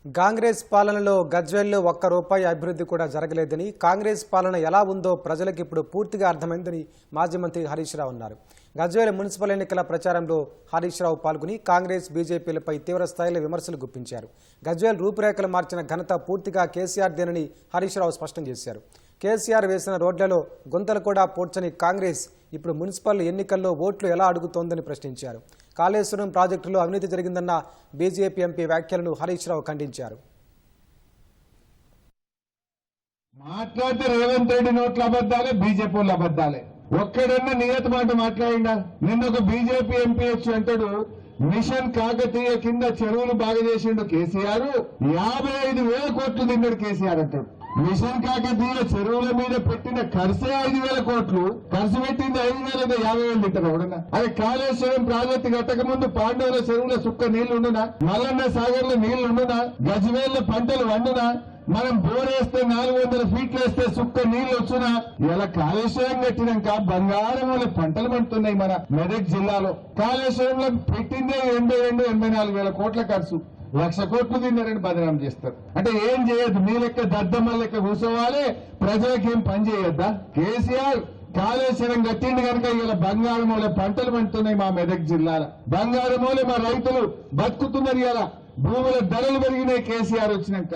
కాంగ్రెస్ పాలనలో గజ్వేల్లో ఒక్క రూపాయి అభివృద్ధి కూడా జరగలేదని, కాంగ్రెస్ పాలన ఎలా ఉందో ప్రజలకు ఇప్పుడు పూర్తిగా అర్థమైందని మాజీ మంత్రి హరీష్ రావు అన్నారు. గజ్వేల్ మున్సిపల్ ఎన్నికల ప్రచారంలో హరీష్ రావు పాల్గొని కాంగ్రెస్ బీజేపీలపై తీవ్ర స్థాయిలో విమర్శలు గుప్పించారు. గజ్వేల్ రూపురేఖలు మార్చిన ఘనత పూర్తిగా కేసీఆర్ దేనని హరీష్ రావు స్పష్టం చేశారు. కేసీఆర్ వేసిన రోడ్లలో గుంతలు కూడా పూడ్చని కాంగ్రెస్ ఇప్పుడు మున్సిపల్ ఎన్నికల్లో ఓట్లు ఎలా అడుగుతోందని ప్రశ్నించారు. కాళేశ్వరం ప్రాజెక్టులో అవినీతి జరిగిందన్న బీజేపీ ఎంపీ వ్యాఖ్యలను హరీష్ రావు ఖండించారు. మాట్లాడితే రేవంత్ రెడ్డి నోట్ల అబద్దాలే, బీజేపీ వాళ్ళు అబద్దాలే. ఒక్కడన్నా నియత మాట మాట్లాడిందా? నిన్న ఒక బీజేపీ ఎంపీ వచ్చి అంటాడు, మిషన్ కాకతీయ కింద చెరువులు బాగా చేసిండు కేసీఆర్, 55,000 కోట్లు తిన్నాడు కేసీఆర్ అంటాడు. మిషన్ కాకతీయ చెరువుల మీద పెట్టిన ఖర్చే 5,000 కోట్లు, ఖర్చు పెట్టింది 5,000 50,000 తింటారు ఎవడన్నా? అదే కాళేశ్వరం ప్రాజెక్టు కట్టక ముందు పాండవుల చెరువుల సుక్క నీళ్లు ఉండునా? మల్లన్న సాగర్ లో నీళ్లు ఉండునా? గజ్వేల్ పంటలు వండునా? మనం బోరేస్తే 400 ఫీట్లు వేస్తే సుక్క నీళ్లు వచ్చునా? ఇలా కాళేశ్వరం కట్టినాక బంగారం వల్ల పంటలు పండుతున్నాయి మన మెదక్ జిల్లాలో. కాళేశ్వరంలో పెట్టిందే 84,000 కోట్ల ఖర్చు, 1,00,000 కోట్లు తిన్నారని బదనాం చేస్తారు. అంటే ఏం చేయొద్దు, మీ లెక్క దద్దమ్మ లెక్క కూర్చోవాలి, ప్రజలకు ఏం పని చేయొద్దా? కేసీఆర్ కాళేశ్వరం కట్టింది కనుక ఇలా బంగారం వల్ల పంటలు పండుతున్నాయి మా మెదక్ జిల్లాలో. బంగారం వల్ల మా రైతులు బతుకుతున్నారు. ఇలా భూముల ధరలు పెరిగినాయి కేసీఆర్ వచ్చినాక.